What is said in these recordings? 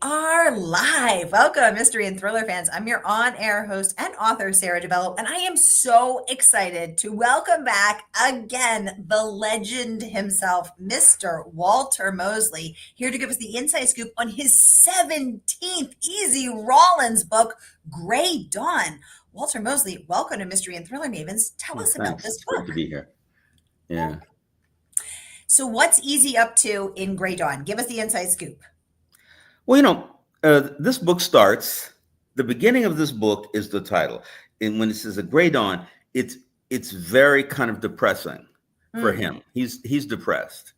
are live. Welcome, mystery and thriller fans. I'm your on-air host and author, Sara DiVello, and I am so excited to welcome back again the legend himself, Mr. Walter Mosley, here to give us the inside scoop on his 17th Easy Rawlins book, Gray Dawn. Walter Mosley, welcome to Mystery and Thriller Mavens. Tell us about Thanks. this It's great to book. be here. Yeah. So, what's Easy up to in Gray Dawn? Give us the inside scoop. Well, this book starts. The beginning of this book is the title, and when it says "A Gray Dawn," it's very kind of depressing for him. He's depressed,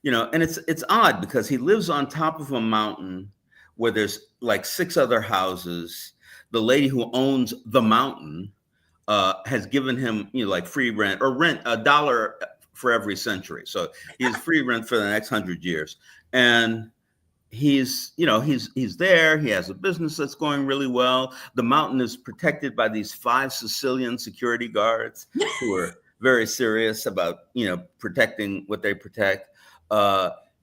and it's odd because he lives on top of a mountain where there's like six other houses. The lady who owns the mountain has given him, like free rent or rent $1 for every century. So he has free rent for the next 100 years, and he's there. He has a business that's going really well. The mountain is protected by these 5 Sicilian security guards who are very serious about protecting what they protect.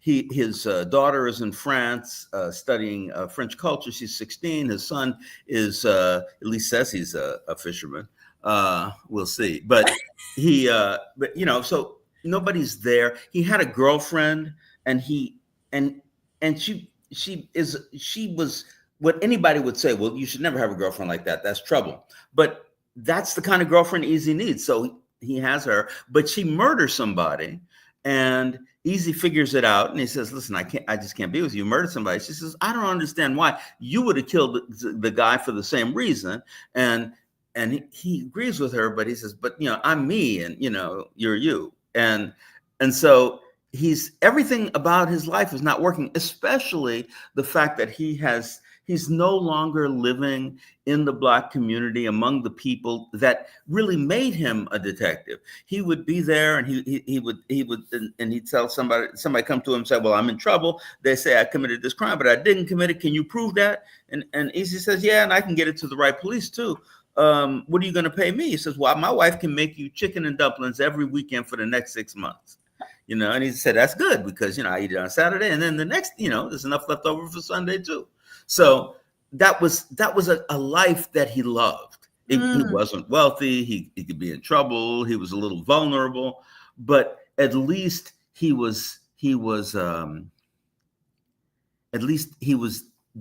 His daughter is in France studying French culture. She's 16. His son is at least says he's a fisherman. We'll see, but so nobody's there. He had a girlfriend, and she was what anybody would say. Well, you should never have a girlfriend like that. That's trouble. But that's the kind of girlfriend Easy needs. So he has her, but she murders somebody, and Easy figures it out, and he says, "Listen, I just can't be with you. You murdered somebody." She says, "I don't understand why. You would have killed the guy for the same reason." And he agrees with her, but he says, "But I'm me, and you're you." And so everything about his life is not working, especially the fact that he's no longer living in the Black community among the people that really made him a detective. He would be there, and he'd tell somebody come to him and say, "Well, I'm in trouble. They say I committed this crime, but I didn't commit it. Can you prove that?" And Easy says, "Yeah, and I can get it to the right police too. What are you going to pay me?" He says, "Well, my wife can make you chicken and dumplings every weekend for the next 6 months." And he said, "That's good because, I eat it on Saturday. And then the next, there's enough left over for Sunday too." So that was a life that he loved. He wasn't wealthy. He could be in trouble. He was a little vulnerable, but at least he was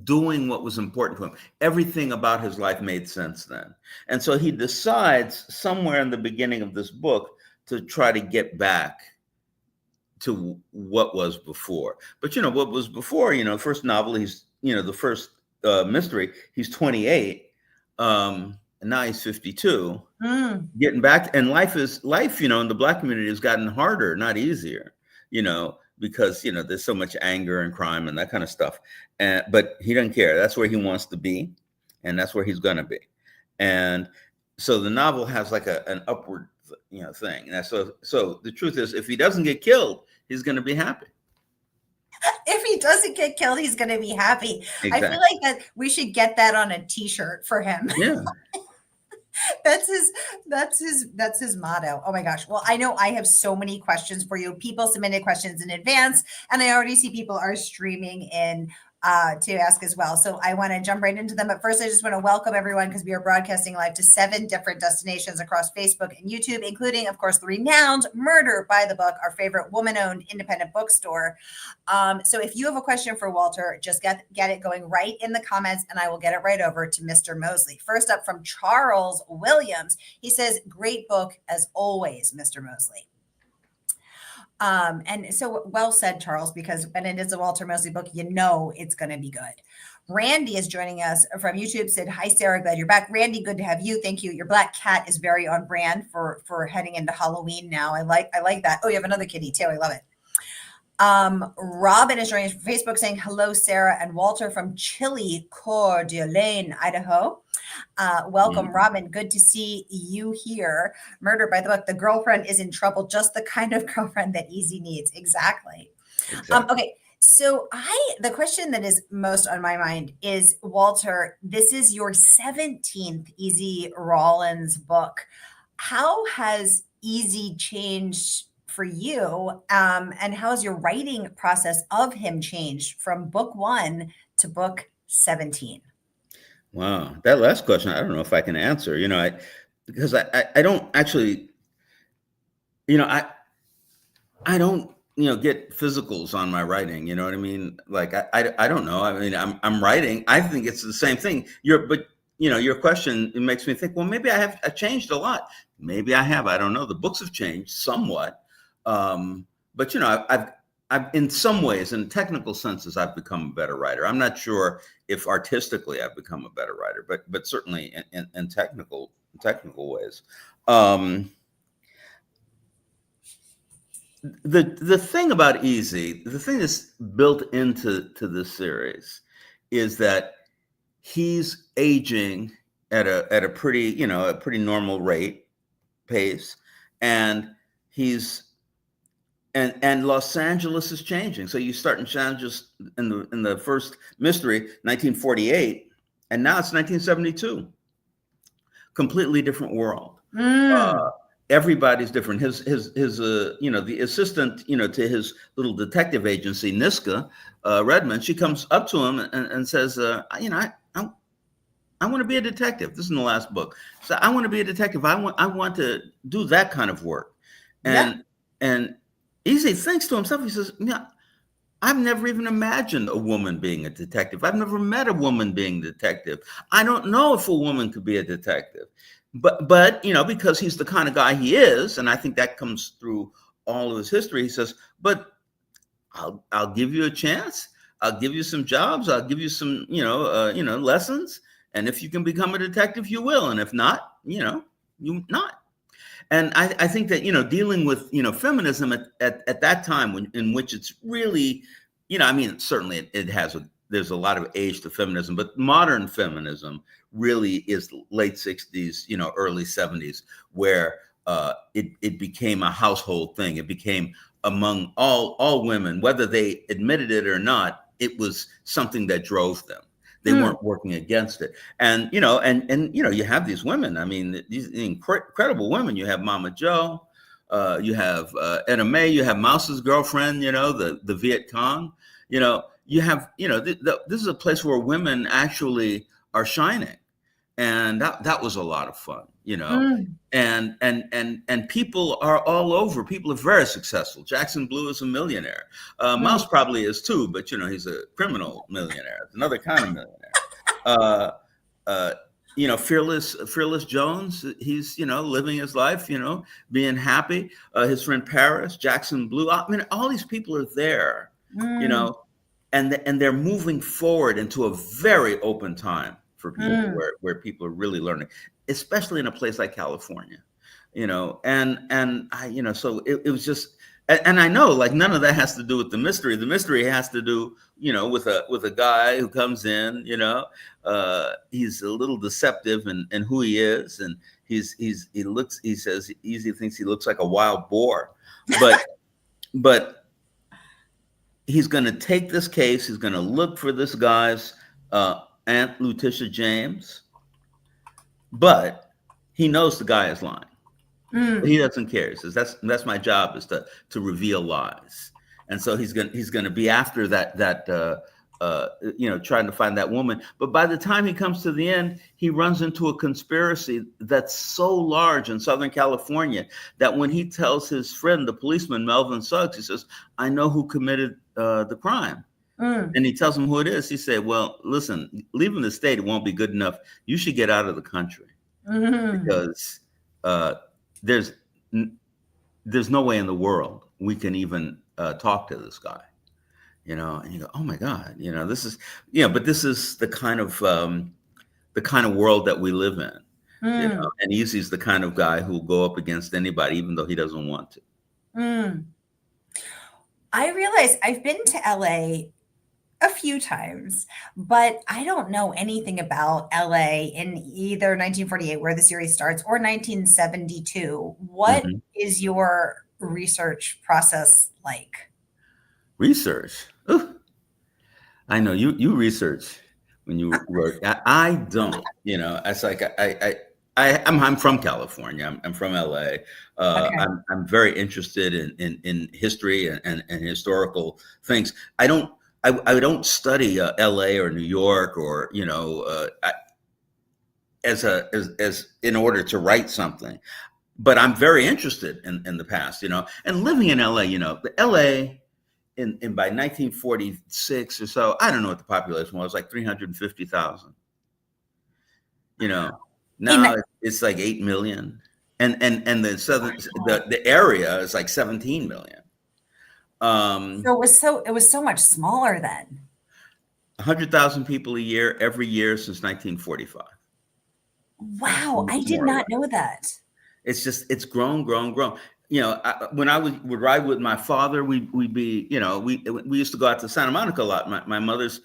doing what was important to him. Everything about his life made sense then. And so he decides somewhere in the beginning of this book to try to get back to what was before. But what was before, first novel, he's the first mystery, he's 28, and now he's 52, getting back. And life in the Black community has gotten harder, not easier, because there's so much anger and crime and that kind of stuff. But he doesn't care. That's where he wants to be, and that's where he's gonna be. And so the novel has like an upward thing. And so the truth is, if he doesn't get killed, he's going to be happy. If he doesn't get killed, he's going to be happy. Exactly. I feel like that we should get that on a t-shirt for him. Yeah. That's his motto. Oh my gosh. Well, I know I have so many questions for you. People submitted questions in advance, and I already see people are streaming in to ask as well. So I want to jump right into them. But first, I just want to welcome everyone because we are broadcasting live to 7 different destinations across Facebook and YouTube, including, of course, the renowned Murder by the Book, our favorite woman-owned independent bookstore. So if you have a question for Walter, just get it going right in the comments, and I will get it right over to Mr. Mosley. First up from Charles Williams. He says, "Great book as always, Mr. Mosley." And so well said, Charles, because when it is a Walter Mosley book, it's going to be good. Randy is joining us from YouTube, said, "Hi, Sara, glad you're back." Randy, good to have you. Thank you. Your black cat is very on brand for heading into Halloween now. I like that. Oh, you have another kitty too. I love it. Robin is joining us from Facebook saying, "Hello, Sara and Walter from chilly Coeur d'Alene, Idaho." Welcome, Robin. Good to see you here. Murder by the Book. The girlfriend is in trouble. Just the kind of girlfriend that Easy needs. Exactly. Okay. So the question that is most on my mind is, Walter, this is your 17th Easy Rawlins book. How has Easy changed for you? And how has your writing process of him changed from book 1 to book 17? Wow, that last question, I don't know if I can answer. Because I don't actually, I don't get physicals on my writing. You know what I mean? Like I don't know. I mean, I'm writing. I think it's the same thing. Your question, it makes me think. Well, maybe I changed a lot. Maybe I have. I don't know. The books have changed somewhat, but I've in some ways, in technical senses, I've become a better writer. I'm not sure if artistically I've become a better writer, but certainly in technical ways. The thing about Easy, the thing that's built into this series, is that he's aging at a pretty normal pace, and and Los Angeles is changing. So you start in Los Angeles in the first mystery, 1948, and now it's 1972. Completely different world. Everybody's different. His the assistant to his little detective agency, Niska Redmond, she comes up to him and says, I want to be a detective. This is in the last book. So I want to be a detective. I want to do that kind of work. And Easy thinks to himself, he says, I've never even imagined a woman being a detective. I've never met a woman being a detective. I don't know if a woman could be a detective. But because he's the kind of guy he is, and I think that comes through all of his history, he says, but I'll give you a chance. I'll give you some jobs. I'll give you some, lessons. And if you can become a detective, you will. And if not, you not. And I think that, dealing with, feminism at that time in which it's really, certainly there's a lot of age to feminism, but modern feminism really is late 60s, early 70s, where it became a household thing. It became among all women, whether they admitted it or not, it was something that drove them. They weren't working against it. And, you have these women, I mean, these incredible women. You have Mama Joe, you have Etta Mae, you have Mouse's girlfriend, the Viet Cong, you have, this is a place where women actually are shining. And that was a lot of fun, and people are all over. People are very successful. Jackson Blue is a millionaire. Mouse probably is too, but he's a criminal millionaire. It's another kind of millionaire. Fearless Jones, he's living his life, being happy. His friend Paris, Jackson Blue. I mean, all these people are there, and they're moving forward into a very open time for people where people are really learning, especially in a place like California, and I, so it was just, and I know like none of that has to do with the mystery. The mystery has to do, with a guy who comes in, he's a little deceptive in who he is. And he says Easy thinks he looks like a wild boar, but he's going to take this case. He's going to look for this guy's, Aunt Letitia James, but he knows the guy is lying. But he doesn't care. He says that's my job, is to reveal lies. And so he's gonna be after that trying to find that woman. But by the time he comes to the end, he runs into a conspiracy that's so large in Southern California that when he tells his friend, the policeman Melvin Suggs, he says, I know who committed the crime. And he tells him who it is. He said, well, listen, leaving the state, it won't be good enough. You should get out of the country because there's no way in the world we can even talk to this guy, and you go, oh my God, this is, but this is the kind of world that we live in, and Easy's the kind of guy who will go up against anybody, even though he doesn't want to. I realize I've been to LA a few times, but I don't know anything about LA in either 1948, where the series starts, or 1972. What is your research process like? Research? Ooh. I know you research when you work. I don't. It's like I'm from California. I'm from LA. Okay. I'm very interested in history and historical things. I don't I don't study LA or New York or, as in order to write something. But I'm very interested in the past, and living in LA, the LA in by 1946 or so, I don't know what the population was, like 350,000. In Now it's like 8 million. And the southern the area is like 17 million. So it was so much smaller then. 100,000 people a year every year since 1945. Wow, I did More or not less. know that. It's grown. When I would ride with my father, we'd be, we used to go out to Santa Monica a lot. My mother's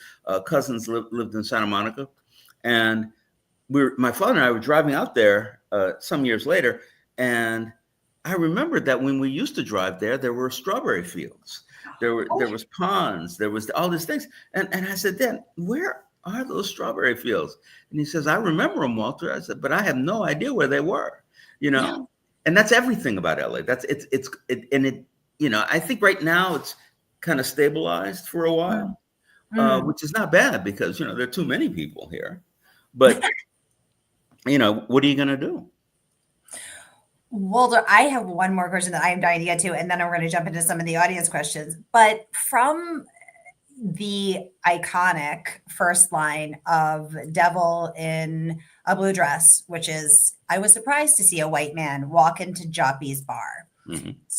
cousins lived in Santa Monica, and my father and I were driving out there some years later, and I remembered that when we used to drive there were strawberry fields, there was ponds, there was all these things, and I said, Dad, where are those strawberry fields? And he says, I remember them, Walter. I said, but I have no idea where they were, Yeah. and that's everything about LA. I think right now it's kind of stabilized for a while, which is not bad because there are too many people here, but what are you going to do? Walter, I have one more question that I am dying to get to, and then we're going to jump into some of the audience questions. But from the iconic first line of Devil in a Blue Dress, which is, I was surprised to see a white man walk into Joppy's bar,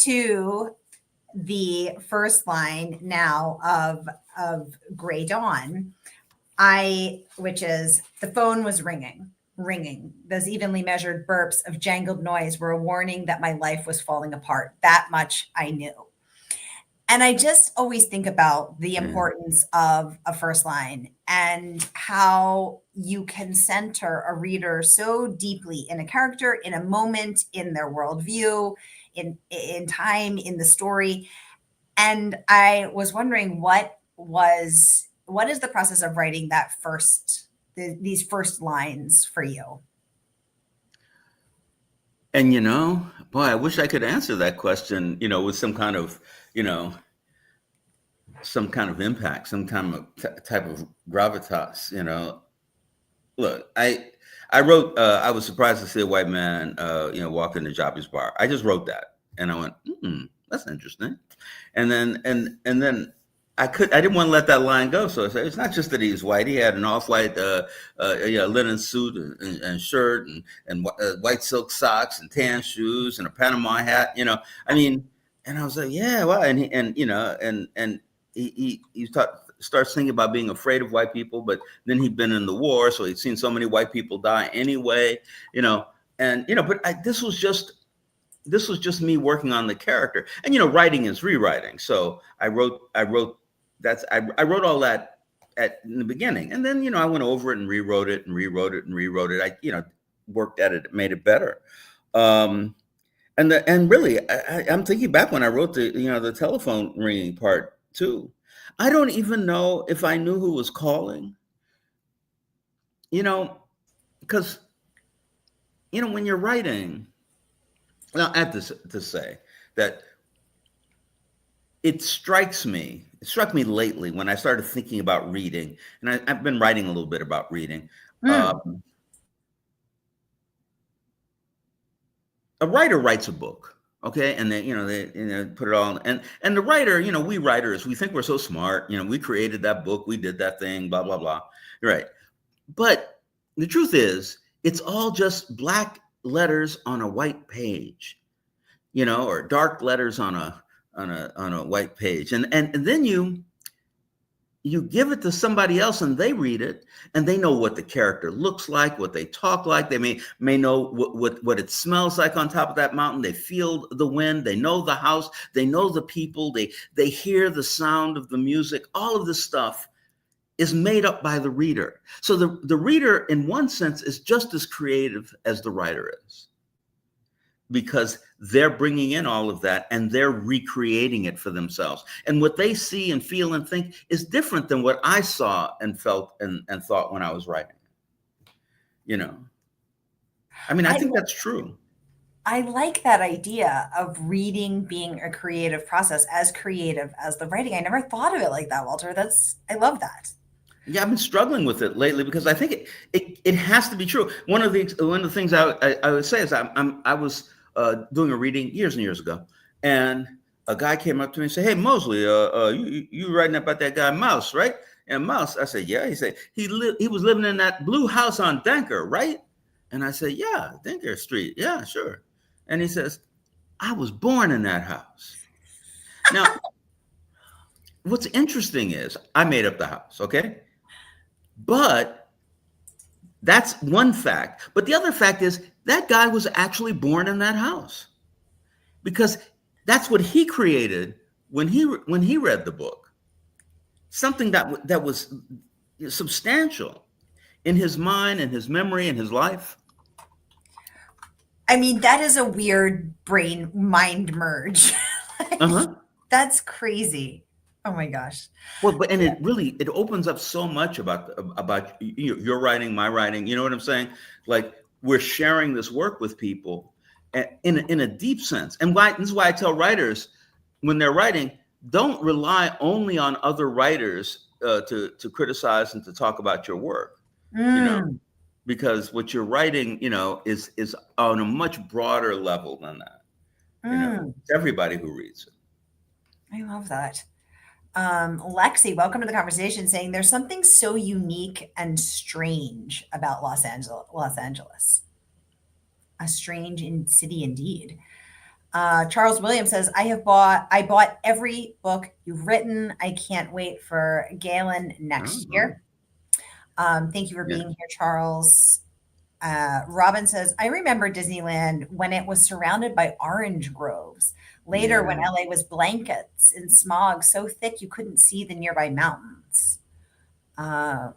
to the first line now of Gray Dawn, which is, the phone was ringing. Those evenly measured burps of jangled noise were a warning that my life was falling apart. That much I knew. And I just always think about the importance of a first line and how you can center a reader so deeply in a character, in a moment, in their worldview, in time, in the story. And I was wondering, what is the process of writing that these first lines for you? And boy, I wish I could answer that question, with some kind of, impact, some kind of type of gravitas. Look, I wrote, I was surprised to see a white man, walk into Joppy's bar. I just wrote that, and I went, that's interesting. And then I didn't want to let that line go. So I said, it's not just that he's white. He had an off-white linen suit and shirt and white silk socks and tan shoes and a Panama hat. And I was like, yeah, well, and he starts thinking about being afraid of white people, but then he'd been in the war, so he'd seen so many white people die anyway. But this was just me working on the character, and writing is rewriting. So I wrote all that in the beginning, and then I went over it and rewrote it. I worked at it, made it better. And really, I'm thinking back when I wrote the telephone ringing part too. I don't even know if I knew who was calling. Because when you're writing, well, I have to say that it struck me lately when I started thinking about reading, and I've been writing a little bit about reading. A writer writes a book, okay, and they put it all in, and the writer, we writers, we think we're so smart, we created that book, we did that thing, blah blah blah, right? But the truth is, it's all just black letters on a white page, or dark letters on a white page, and then you give it to somebody else and they read it and they know what the character looks like, what they talk like. They may know what it smells like on top of that mountain. They feel the wind. They know the house. They know the people. They hear the sound of the music. All of this stuff is made up by the reader. So the reader, in one sense, is just as creative as the writer is, because they're bringing in all of that and they're recreating it for themselves. And what they see and feel and think is different than what I saw and felt and thought when I was writing. I think that's true. I like that idea of reading being a creative process, as creative as the writing. I never thought of it like that, Walter. I love that. Yeah, I've been struggling with it lately because I think it has to be true. One of the things I would say is I was doing a reading years and years ago, and a guy came up to me and said, "Hey Mosley, you writing about that guy Mouse, right?" And Mouse, I said, "Yeah." He said he was living in that blue house on Denker, right? And I said, "Yeah, Denker Street, yeah, sure." And he says, "I was born in that house." Now, what's interesting is I made up the house, okay? But that's one fact. But the other fact is that guy was actually born in that house because that's what he created when he read the book. Something that was substantial in his mind and his memory and his life. I mean, that is a weird brain mind merge. Uh-huh. That's crazy. Oh my gosh. Well, but and it opens up so much about your writing, my writing. You know what I'm saying? Like we're sharing this work with people in a deep sense. And this is why I tell writers when they're writing, don't rely only on other writers to criticize and to talk about your work. You know, because what you're writing, is on a much broader level than that. It's everybody who reads it. I love that. Lexi, welcome to the conversation, saying there's something so unique and strange about Los Angeles. A strange city indeed. Charles Williams says, I bought every book you've written. I can't wait for Galen next year. Thank you for being here, Charles. Robin says, I remember Disneyland when it was surrounded by orange groves. Later, when LA was blankets and smog so thick you couldn't see the nearby mountains. Wow.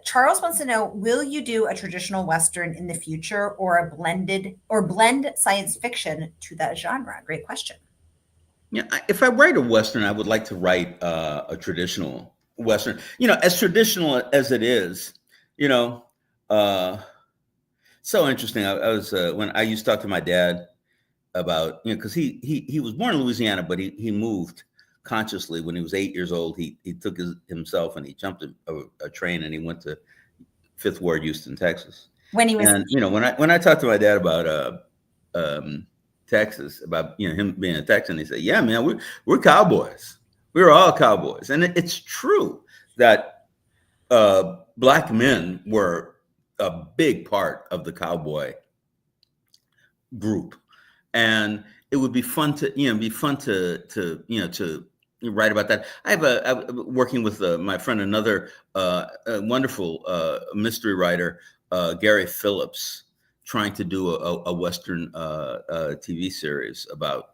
Charles wants to know, will you do a traditional Western in the future or blend science fiction to that genre? Great question. Yeah, if I write a Western, I would like to write a traditional Western. As traditional as it is, so interesting. I was when I used to talk to my dad about, because he was born in Louisiana, but he moved consciously when he was 8 years old. He took himself and he jumped a train and he went to Fifth Ward, Houston, Texas. When he was, and when I talked to my dad about Texas, about him being a Texan, he said, "Yeah, man, we're cowboys. We're all cowboys," and it's true that Black men were a big part of the cowboy group, and it would be fun to write about that. I'm working with my friend, another wonderful mystery writer, Gary Phillips, trying to do a Western TV series about,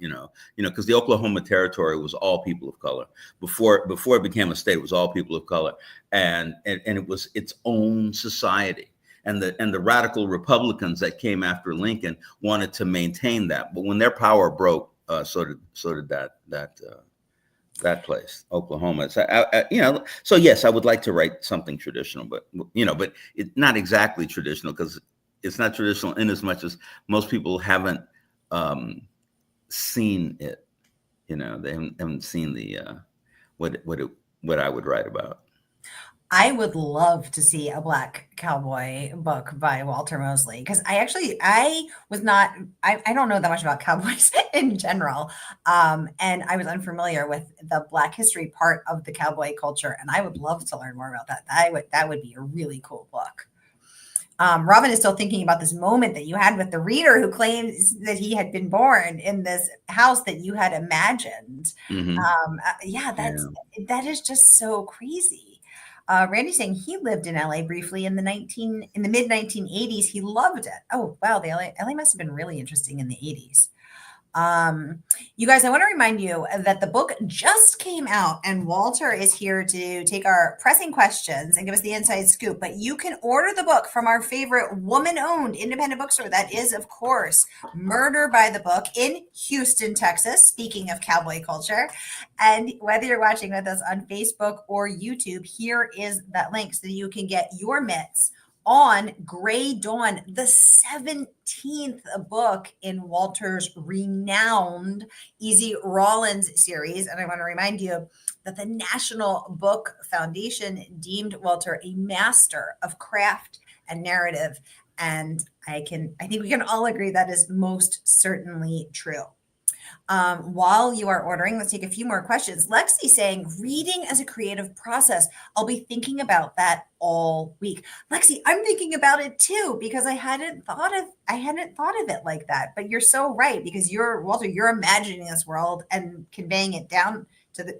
because the Oklahoma Territory was all people of color. Before it became a state, it was all people of color. And it was its own society. And the radical Republicans that came after Lincoln wanted to maintain that. But when their power broke, so did that place, Oklahoma. So, so yes, I would like to write something traditional, but it's not exactly traditional, because it's not traditional in as much as most people haven't seen it. They haven't seen the what I would write about. I would love to see a Black cowboy book by Walter Mosley, because I don't know that much about cowboys in general. And I was unfamiliar with the Black history part of the cowboy culture. And I would love to learn more about that. That would be a really cool book. Robin is still thinking about this moment that you had with the reader who claims that he had been born in this house that you had imagined. Mm-hmm. That is just so crazy. Randy's saying he lived in LA briefly in the mid 1980s. He loved it. Oh, wow. The LA must have been really interesting in the 80s. You guys, I want to remind you that the book just came out and Walter is here to take our pressing questions and give us the inside scoop. But you can order the book from our favorite woman-owned independent bookstore. That is, of course, Murder by the Book in Houston, Texas. Speaking of cowboy culture. And whether you're watching with us on Facebook or YouTube, here is that link so that you can get your mitts on Gray Dawn, the 17th book in Walter's renowned Easy Rawlins series. And I want to remind you that the National Book Foundation deemed Walter a master of craft and narrative. And I think we can all agree that is most certainly true. While you are ordering, let's take a few more questions. Lexi saying, reading as a creative process. I'll be thinking about that all week. Lexi, I'm thinking about it too, because I hadn't thought of it like that. But you're so right, because Walter, you're imagining this world and conveying it down to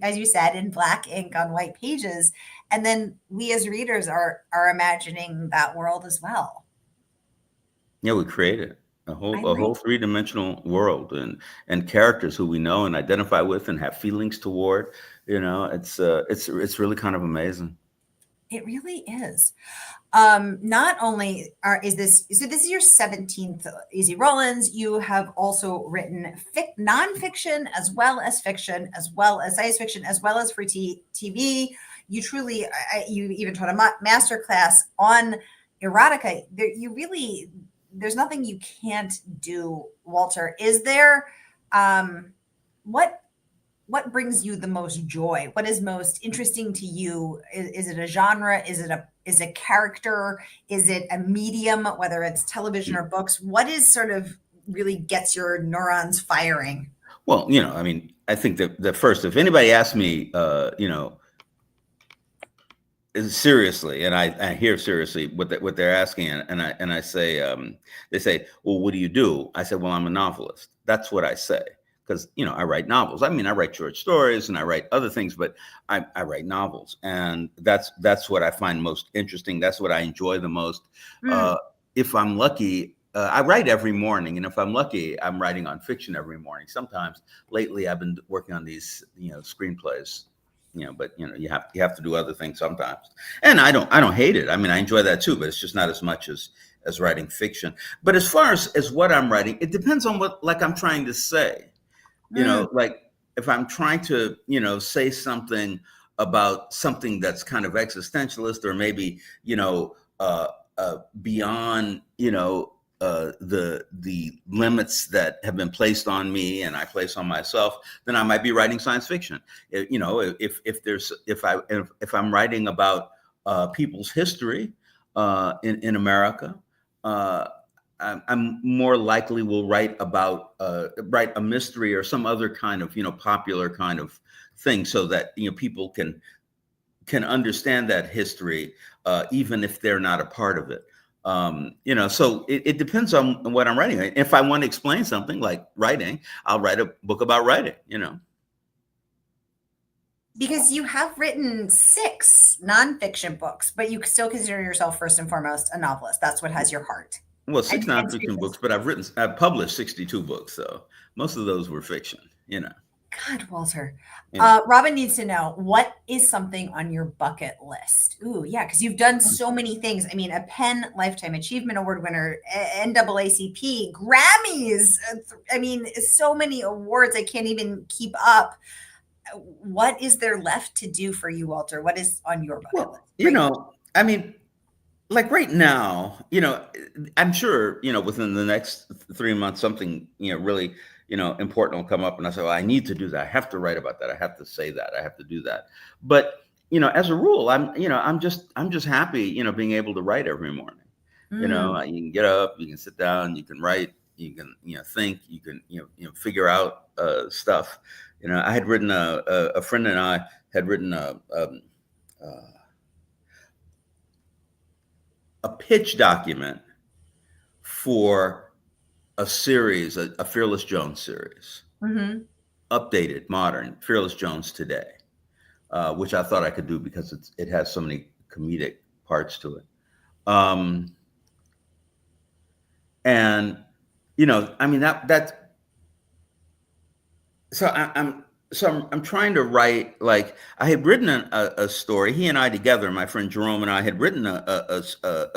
as you said, in black ink on white pages. And then we as readers are imagining that world as well. Yeah, we create it. A whole three-dimensional world and characters who we know and identify with and have feelings toward. It's really kind of amazing. It really is. Not only this is your 17th Easy Rawlins, you have also written nonfiction as well as fiction, as well as science fiction, as well as for TV. You truly, you even taught a master class on erotica. There's nothing you can't do, Walter. Is there, what brings you the most joy? What is most interesting to you? Is it a genre? Is it a character? Is it a medium, whether it's television or books? What is sort of really gets your neurons firing? Well, I think that first, if anybody asks me, seriously, and I hear seriously what they're asking, and I say, they say, well, what do you do? I said, well, I'm a novelist. That's what I say, because I write novels. I write short stories and I write other things, but I write novels, and that's what I find most interesting. That's what I enjoy the most. If I'm lucky, I write every morning, and if I'm lucky, I'm writing on fiction every morning. Sometimes lately, I've been working on these screenplays. But you have to do other things sometimes, and I don't hate it. I enjoy that too, but it's just not as much as writing fiction. But as far as what I'm writing, it depends on what I'm trying to say. Like if I'm trying to say something about something that's kind of existentialist, or maybe beyond the limits that have been placed on me and I place on myself, then I might be writing science fiction. If I'm writing about people's history in America, I'm more likely will write a mystery or some other kind of popular kind of thing, so that people can understand that history even if they're not a part of it. So it depends on what I'm writing. If I want to explain something like writing, I'll write a book about writing, Because you have written 6 nonfiction books, but you still consider yourself first and foremost a novelist. That's what has your heart. Well, 6 nonfiction books, but I've published 62 books. So most of those were fiction, God, Walter. Yeah. Robin needs to know, what is something on your bucket list? Ooh, yeah, because you've done so many things. A Penn Lifetime Achievement Award winner, NAACP, Grammys. So many awards. I can't even keep up. What is there left to do for you, Walter? What is on your bucket list? Like right now, I'm sure, within the next 3 months, something, really, important will come up, and I say, well, I need to do that. I have to write about that. I have to say that. I have to do that. But, as a rule, I'm just happy, being able to write every morning. You can get up, you can sit down, you can write, you can, think, you can, figure out stuff. I had written a friend and I had written a pitch document for a series, a Fearless Jones series, updated, modern, Fearless Jones today, which I thought I could do because it has so many comedic parts to it. And I'm trying to write, like, I had written a story. He and I together, my friend Jerome and I, had written a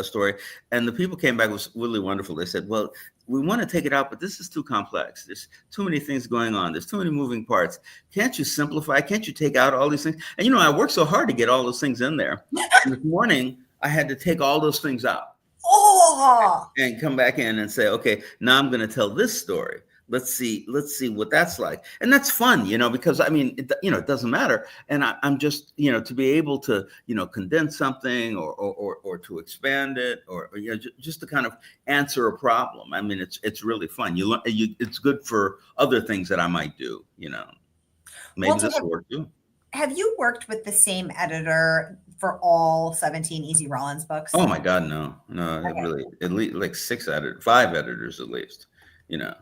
story, and the people came back. It was really wonderful. They said, well, we want to take it out, but this is too complex. There's too many things going on. There's too many moving parts. Can't you simplify? Can't you take out all these things? And I worked so hard to get all those things in there. This morning, I had to take all those things out Oh, and come back in and say, okay, now I'm going to tell this story. Let's see what that's like. And that's fun, because I mean, it doesn't matter. And I'm just, to be able to, condense something or to expand it or just to kind of answer a problem. I mean, it's really fun. It's good for other things that I might do, maybe Walter, this will work too. have you worked with the same editor for all 17 Easy Rawlins books? Oh my God, no, Okay. really, at least like 5 editors at least, Wow.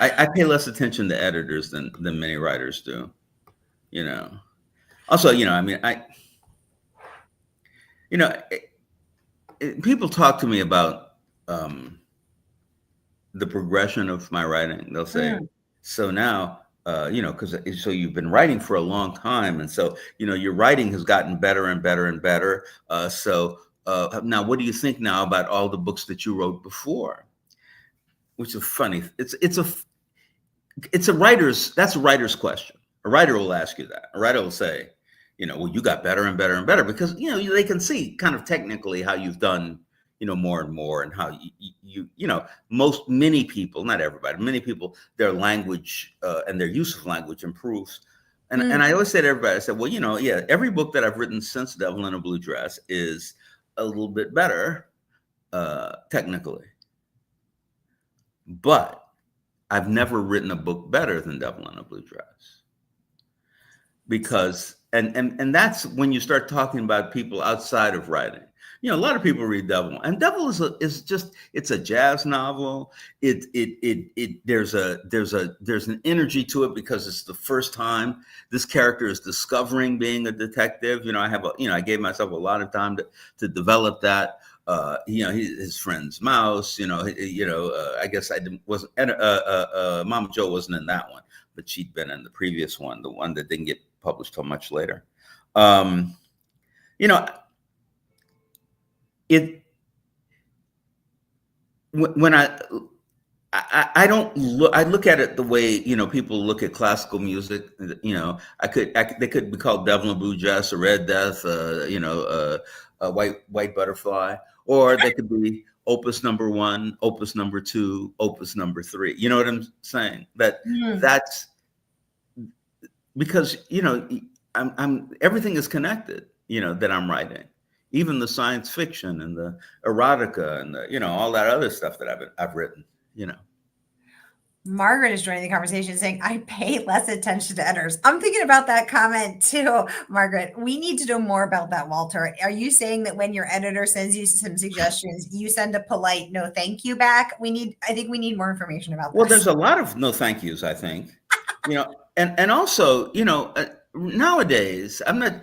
I pay less attention to editors than many writers do, Also, I mean, people talk to me about the progression of my writing. They'll say, so now, because so you've been writing for a long time, and so your writing has gotten better and better and better. So now, what do you think now about all the books that you wrote before? Which is funny. That's a writer's question. A writer will ask you that. A writer will say, well, you got better and better and better because they can see kind of technically how you've done more and more, and how many people, not everybody, many people, their language and their use of language improves. And I always say to everybody, I said, well, yeah, every book that I've written since Devil in a Blue Dress is a little bit better technically. But I've never written a book better than Devil in a Blue Dress. Because, and that's when you start talking about people outside of writing. A lot of people read Devil, and Devil is just, it's a jazz novel. There's an energy to it because it's the first time this character is discovering being a detective. I gave myself a lot of time to develop that. His friend's mouse, I guess Mama Jo wasn't in that one, but she'd been in the previous one, the one that didn't get published till much later. When I don't look, I look at it the way, people look at classical music, they could be called Devil in a Blue Dress, or Red Death, a White Butterfly, or they could be opus number 1, opus number 2, opus number 3. You know what I'm saying? That's because, I'm everything is connected, that I'm writing. Even the science fiction and the erotica and the, all that other stuff that I've written, Margaret is joining the conversation saying, I pay less attention to editors. I'm thinking about that comment too, Margaret. We need to know more about that, Walter. Are you saying that when your editor sends you some suggestions, you send a polite no thank you back? I think we need more information about that. Well, there's a lot of no thank yous, I think. And also, nowadays, I'm not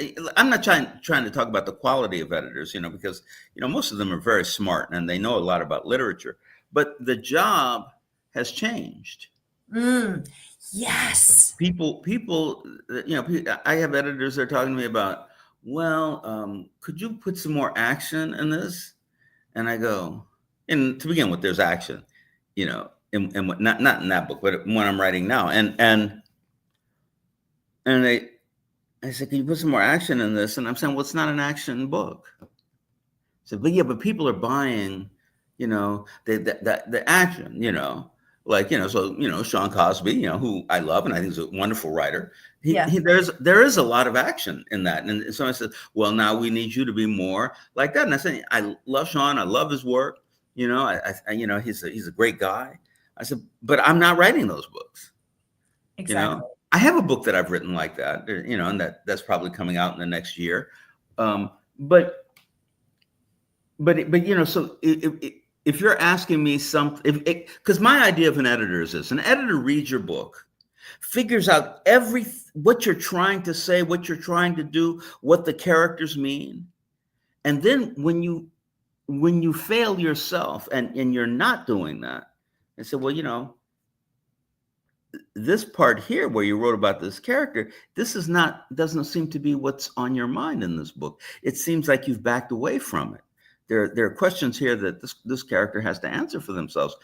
trying to talk about the quality of editors, because most of them are very smart and they know a lot about literature, but the job has changed. Yes. People, I have editors that are talking to me about, well, could you put some more action in this? And I go, and to begin with, there's action, and not in that book, but when I'm writing now, and I said, can you put some more action in this? And I'm saying, well, it's not an action book. I said, but yeah, but people are buying, the action, so, Sean Cosby, who I love, and I think is a wonderful writer. There is a lot of action in that. And so I said, well, now we need you to be more like that. And I said, I love Sean. I love his work. He's a great guy. I said, but I'm not writing those books. Exactly. I have a book that I've written like that, and that's probably coming out in the next year. But so if you're asking me something, because my idea of an editor is this: an editor reads your book, figures out what you're trying to say, what you're trying to do, what the characters mean, and then when you fail yourself and you're not doing that, they say, well, this part here where you wrote about this character, doesn't seem to be what's on your mind in this book. It seems like you've backed away from it. There are questions here that this character has to answer for themselves,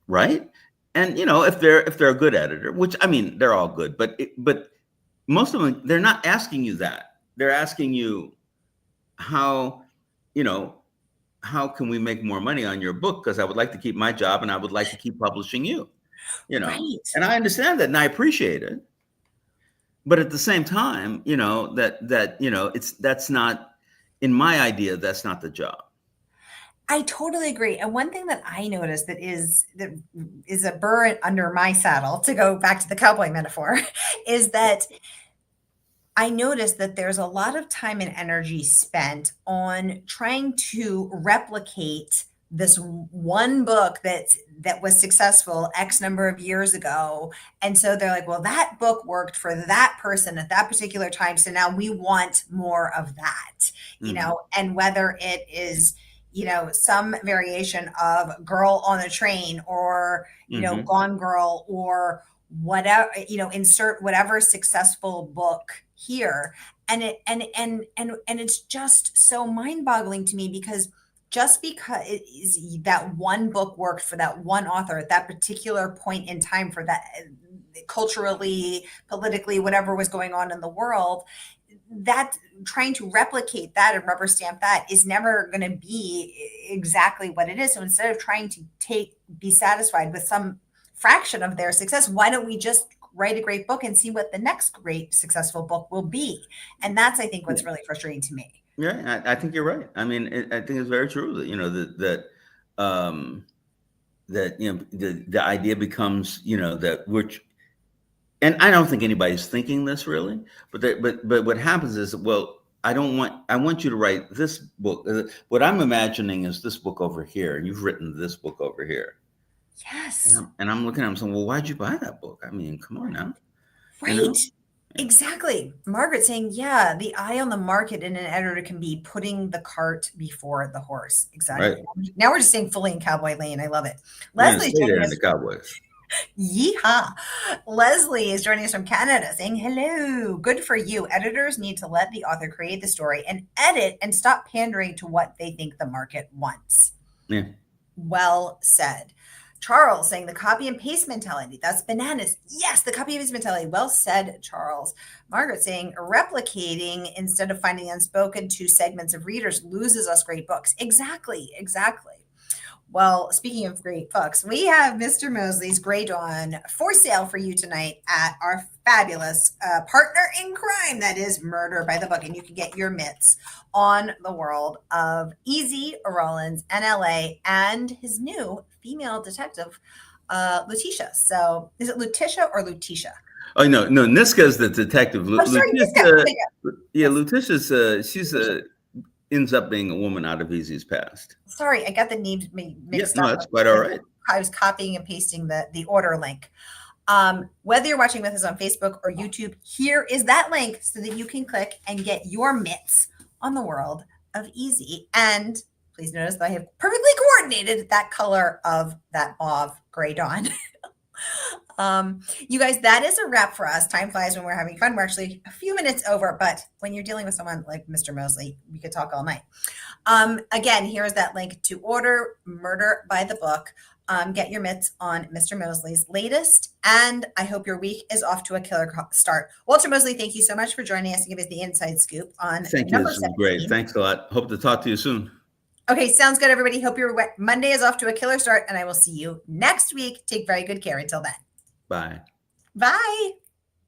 right? And if they're a good editor, which I mean they're all good, but most of them, they're not asking you that. They're asking you how you know, how can we make more money on your book? Because I would like to keep my job and I would like to keep publishing you, you know. Right. And I understand that and I appreciate it. But at the same time, you know, that's not, in my idea, that's not the job. I totally agree. And one thing that I noticed that is a burr under my saddle, to go back to the cowboy metaphor, is that I noticed that there's a lot of time and energy spent on trying to replicate this one book that was successful X number of years ago. And so they're like, well, that book worked for that person at that particular time. So now we want more of that, you know, and whether it is, you know, some variation of Girl on the Train or, you know, Gone Girl or whatever, you know, insert whatever successful book here. And it's just so mind-boggling to me, because just because it is that one book worked for that one author at that particular point in time, for that culturally, politically, whatever was going on in the world, that trying to replicate that and rubber stamp that is never going to be exactly what it is. So instead of trying to be satisfied with some fraction of their success, why don't we just write a great book and see what the next great successful book will be? And that's, I think, what's really frustrating to me. Yeah, I think you're right. I mean, I think it's very true that, you know, that you know, the idea becomes, you know, that and I don't think anybody's thinking this really, but what happens is, well, I want you to write this book. What I'm imagining is this book over here, and you've written this book over here. Yes. And I'm looking at him saying, well, why'd you buy that book? I mean, come on now. Right. You know? Exactly. Margaret saying, yeah, the eye on the market in an editor can be putting the cart before the horse. Exactly. Right. Now we're just saying fully in Cowboy Lane. I love it. Leslie's joining us. The Cowboys. Yeehaw. Leslie is joining us from Canada saying, hello, good for you. Editors need to let the author create the story and edit and stop pandering to what they think the market wants. Yeah. Well said. Charles saying the copy and paste mentality. That's bananas. Yes, the copy and paste mentality. Well said, Charles. Margaret saying replicating instead of finding unspoken to segments of readers loses us great books. Exactly. Well, speaking of great books, we have Mr. Mosley's Grey Dawn for sale for you tonight at our fabulous partner in crime, that is Murder by the Book. And you can get your mitts on the world of Easy, Rawlins, NLA, and his new female detective, Letitia. So is it Letitia or Lutetia? Oh, no, Niska is the detective. Sorry, Niska. Yeah, Letitia's, she's ends up being a woman out of Easy's past. Sorry, I got the names mixed up. No, that's quite all right. I was copying and pasting the order link. Whether you're watching with us on Facebook or YouTube, here is that link so that you can click and get your mitts on the world of Easy. And please notice that I have perfectly coordinated that color of that mauve Grey Dawn. You guys, that is a wrap for us. Time flies when we're having fun. We're actually a few minutes over, but when you're dealing with someone like Mr. Mosley, we could talk all night. Again, here's that link to order Murder by the Book. Get your mitts on Mr. Mosley's latest, and I hope your week is off to a killer start. Walter Mosley, thank you so much for joining us to give us the inside scoop on Thank you. This is great. Thanks a lot. Hope to talk to you soon. Okay, sounds good, everybody. Hope your Monday is off to a killer start, and I will see you next week. Take very good care until then. Bye. Bye.